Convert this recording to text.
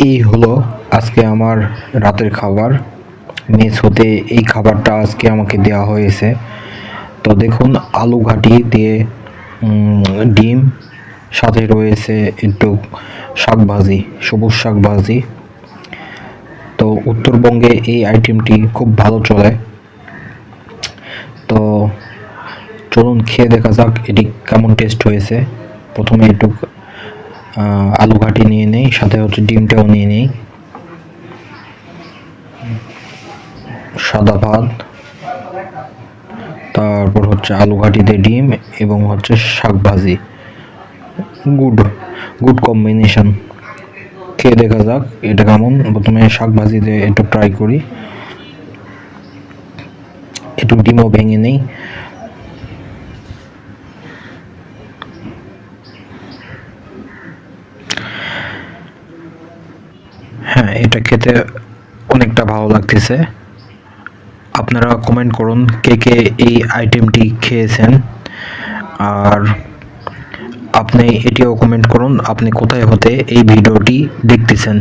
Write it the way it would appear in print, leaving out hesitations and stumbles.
এই হলো আজকে আমার রাতের খাবার। মেস হতে এই খাবারটা আজকে আমাকে দেওয়া হয়েছে। তো দেখুন, আলু ঘাটি দিয়ে ডিম, সাথে রয়েছে একটু শাক ভাজি, সবুজ শাক ভাজি। তো উত্তরবঙ্গে এই আইটেমটি খুব ভালো চলে। তো চলুন খেয়ে দেখা যাক এটি কেমন টেস্ট হয়েছে। প্রথমে একটু আলু ঘাটি নিয়ে নেই, সাথে হচ্ছে ডিমটাও নিয়ে নেই। সাদা ভাত, তারপর হচ্ছে আলু ঘাটিতে ডিম এবং হচ্ছে শাক ভাজি। Good good combination. খেয়ে দেখা যাক এটা কেমন। প্রথমে শাক ভাজিতে একটু ট্রাই করি, একটু ডিমও ভেঙে নেই। হ্যাঁ, এটা খেতে অনেকটা ভালো লাগতেছে। আপনারা কমেন্ট করুন কে কে এই আইটেমটি খেয়েছেন, আর আপনি এটিও কমেন্ট করুন আপনি কোথায় হতে এই ভিডিওটি দেখতেছেন।